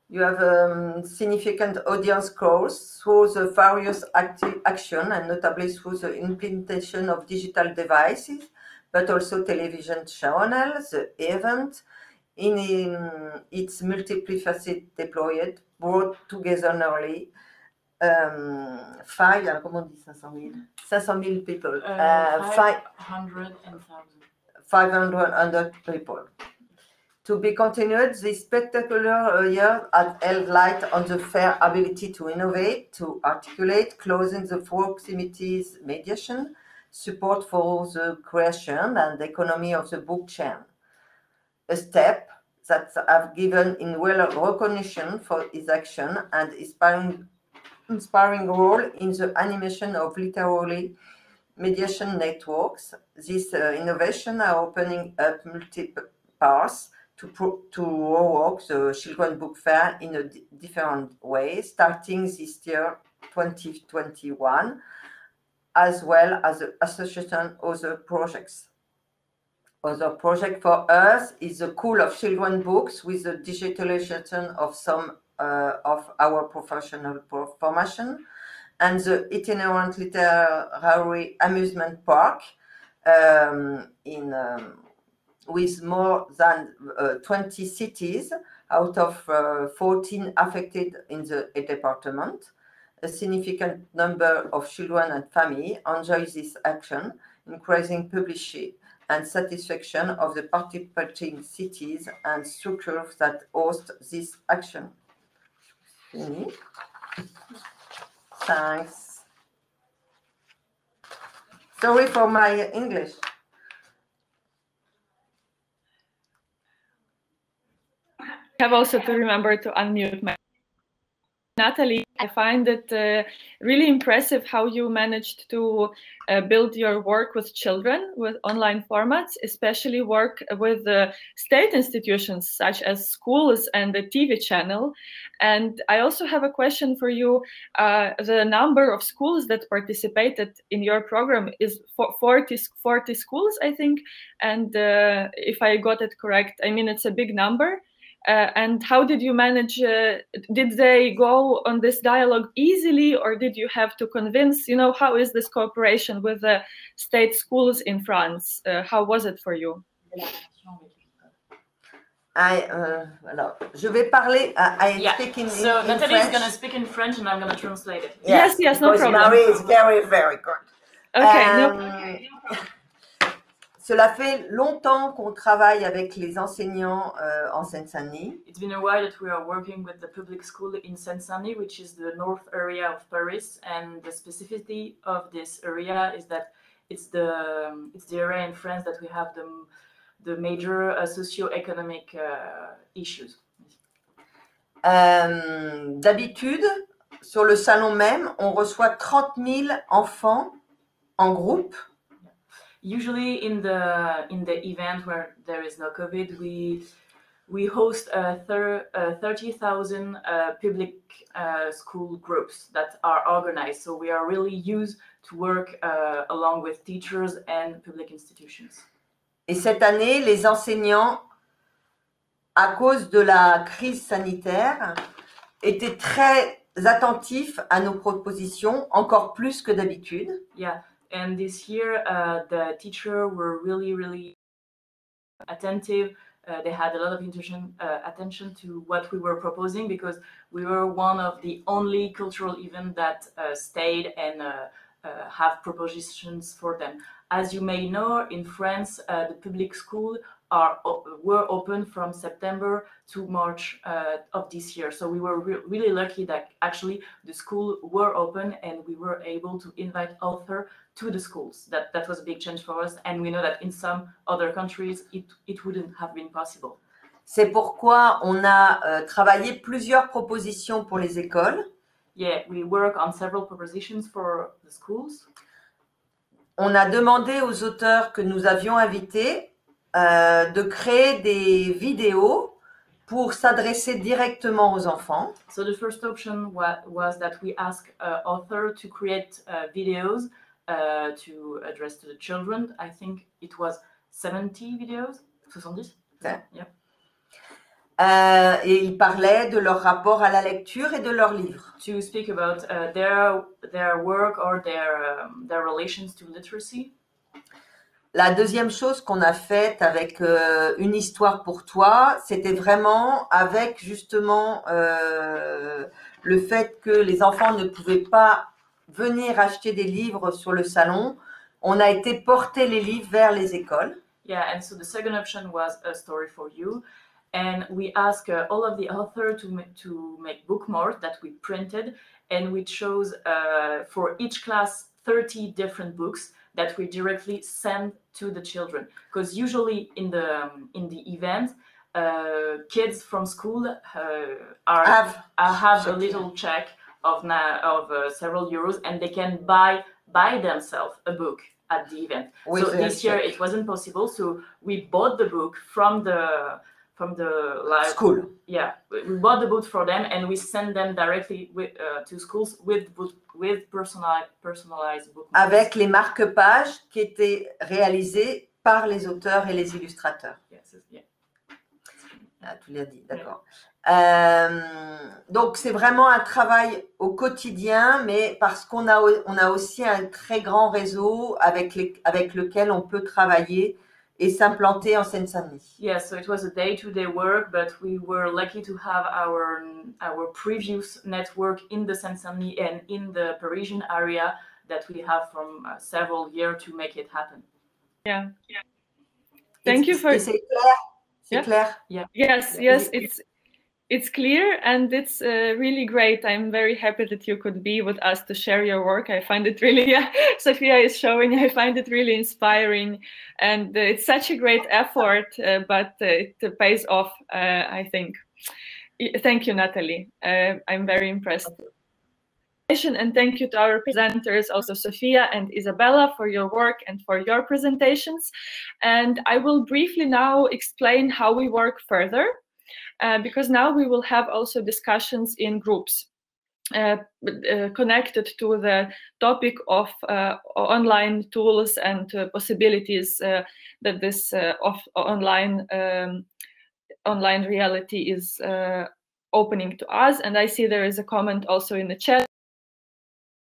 you have significant audience growth through the various action and notably through the implementation of digital devices, but also television channels, the event in its multiple-facet deployed, brought together nearly 500 people. 500 people. To be continued, this spectacular year has held light on the fair ability to innovate, to articulate, closing the proximities mediation, support for the creation and economy of the book chain. A step that have given in well recognition for his action and inspiring role in the animation of literary mediation networks. These innovations are opening up multiple paths to work the Children's Book Fair in a different way, starting this year, 2021, as well as the association other projects. Other project for us is the School of Children's Books with the digitalization of some of our professional formation and the itinerant literary amusement park with more than 20 cities out of 14 affected in the department. A significant number of children and families enjoy this action, increasing publishing and satisfaction of the participating cities and structures that host this action. Thanks. Sorry for my English. I have also to remember to unmute my Natalie. I find it really impressive how you managed to build your work with children with online formats, especially work with state institutions such as schools and the TV channel. And I also have a question for you. The number of schools that participated in your program is 40 schools, I think. And if I got it correct, I mean, it's a big number. And how did you manage, did they go on this dialogue easily, or did you have to convince, how is this cooperation with the state schools in France? How was it for you? Je vais parler, speak in so in Nathalie French. is going to speak in French and I'm going to translate it. Yes, no problem. Marie is very, very good. Okay, Cela fait longtemps qu'on travaille avec les enseignants en Seine-Saint-Denis. It's been a while that we are working with the public school in Seine-Saint-Denis, which is the north area of Paris. And the specificity of this area is that it's the area in France that we have the major socio-economic issues. D'habitude, sur le salon même, on reçoit 30 000 enfants en groupe. Usually in the event where there is no COVID, we host 30,000 public school groups that are organized. So we are really used to work along with teachers and public institutions. Et cette année, les enseignants, à cause de la crise sanitaire, étaient très attentifs à nos propositions, encore plus que d'habitude. Yeah. And this year, the teachers were really attentive. They had a lot of attention to what we were proposing because we were one of the only cultural events that stayed and have propositions for them. As you may know, in France, the public schools were open from September to March of this year. So we were really lucky that actually the schools were open and we were able to invite authors to the schools. That was a big change for us. And we know that in some other countries, it wouldn't have been possible. C'est pourquoi on a travaillé plusieurs propositions pour les écoles. Yeah, we work on several propositions for the schools. On a demandé aux auteurs que nous avions invités de créer des vidéos pour s'adresser directement aux enfants. So the first option was that we asked author to create videos to address to the children. I think it was 70 videos. 70? Okay. Yep. Et ils parlaient de leur rapport à la lecture et de leurs livres. To speak about their work or their relations to literacy. La deuxième chose qu'on a faite avec une histoire pour toi, c'était vraiment avec justement le fait que les enfants ne pouvaient pas venir acheter des livres sur le salon. On a été porter les livres vers les écoles. Yeah, and so the second option was a story for you. And we asked all of the authors to make bookmarks that we printed, and we chose for each class 30 different books that we directly send to the children. Because usually in the event, kids from school have a little check of several euros, and they can buy themselves a book at the event. So this year it wasn't possible, so we bought the book from the school. Yeah, we bought the book for them, and we send them directly to schools with personalized book. Avec les marque-pages qui étaient réalisés par les auteurs et les illustrateurs. Yes, yeah. Ah, tu l'as dit, d'accord. Donc c'est vraiment un travail au quotidien, mais parce qu'on a aussi un très grand réseau avec lequel on peut travailler et s'implanter en Seine-Saint-Denis. Yes, so it was a day-to-day work, but we were lucky to have our previous network in the Seine-Saint-Denis and in the Parisian area that we have from several years to make it happen. Yeah. Thank you for. C'est clair. C'est clair. Yeah. Yes, it's clear, and it's really great. I'm very happy that you could be with us to share your work. I find it really, Sofia is showing, I find it really inspiring, and it's such a great effort, but it pays off, I think. Thank you, Natalie. I'm very impressed. And thank you to our presenters, also Sofia and Isabella, for your work and for your presentations. And I will briefly now explain how we work further. Because now we will have also discussions in groups connected to the topic of online tools and possibilities that this online reality is opening to us. And I see there is a comment also in the chat.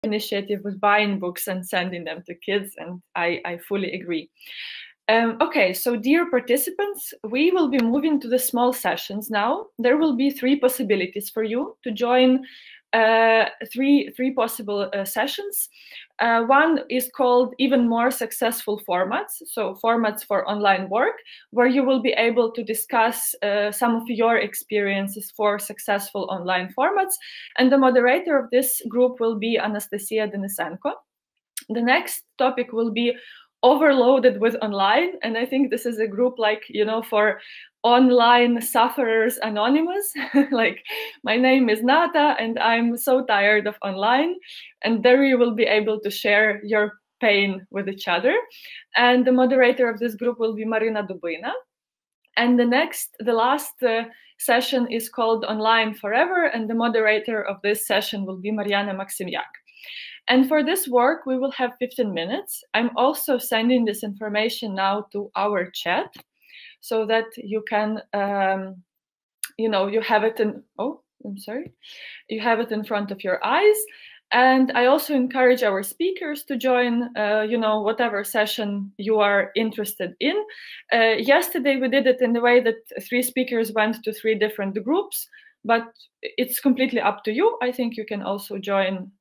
Initiative with buying books and sending them to kids, and I fully agree. Okay, so dear participants, we will be moving to the small sessions now. There will be 3 possibilities for you to join three possible sessions. One is called even more successful formats, so formats for online work, where you will be able to discuss some of your experiences for successful online formats. And the moderator of this group will be Anastasia Denisenko. The next topic will be overloaded with online, and I think this is a group like, for online sufferers anonymous. Like, my name is Nata and I'm so tired of online, and there you will be able to share your pain with each other. And the moderator of this group will be Marina Dubina. And the last session is called Online Forever, and the moderator of this session will be Mariana Maximiak. And for this work, we will have 15 minutes. I'm also sending this information now to our chat so that you can, you have it in, you have it in front of your eyes. And I also encourage our speakers to join, whatever session you are interested in. Yesterday, we did it in the way that 3 speakers went to 3 different groups, but it's completely up to you. I think you can also join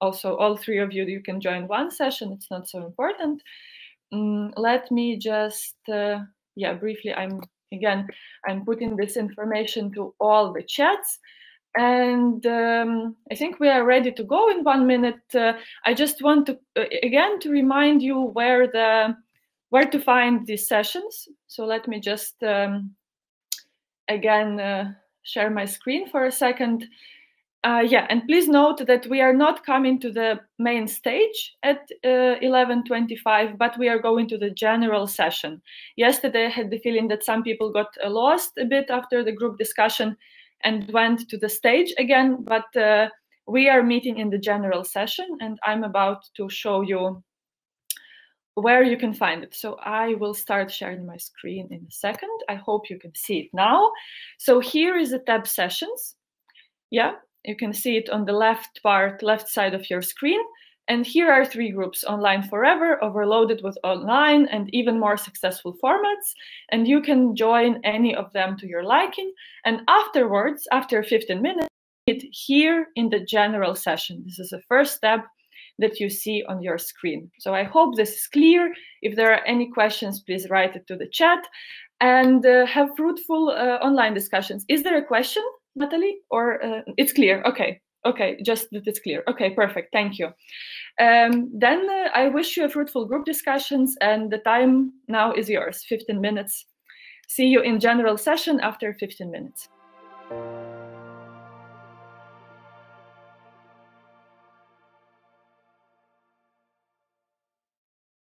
also, all 3 of you can join one session. It's not so important. Let me just, briefly, I'm putting this information to all the chats. And I think we are ready to go in 1 minute. I just want to, again, to remind you where to find these sessions. So let me just, again, share my screen for a second. Yeah, and please note that we are not coming to the main stage at 11:25, but we are going to the general session. Yesterday, I had the feeling that some people got lost a bit after the group discussion and went to the stage again, but we are meeting in the general session, and I'm about to show you where you can find it. So I will start sharing my screen in a second. I hope you can see it now. So here is the tab Sessions. Yeah, you can see it on the left side of your screen. And here are 3 groups: Online Forever, Overloaded with Online, and Even More Successful Formats. And you can join any of them to your liking. And afterwards, after 15 minutes, here in the general session. This is the first tab that you see on your screen. So I hope this is clear. If there are any questions, please write it to the chat, and have fruitful online discussions. Is there a question, Natalie, or it's clear? Okay, just that it's clear. Okay, perfect, thank you. Then I wish you a fruitful group discussions, and the time now is yours, 15 minutes. See you in general session after 15 minutes.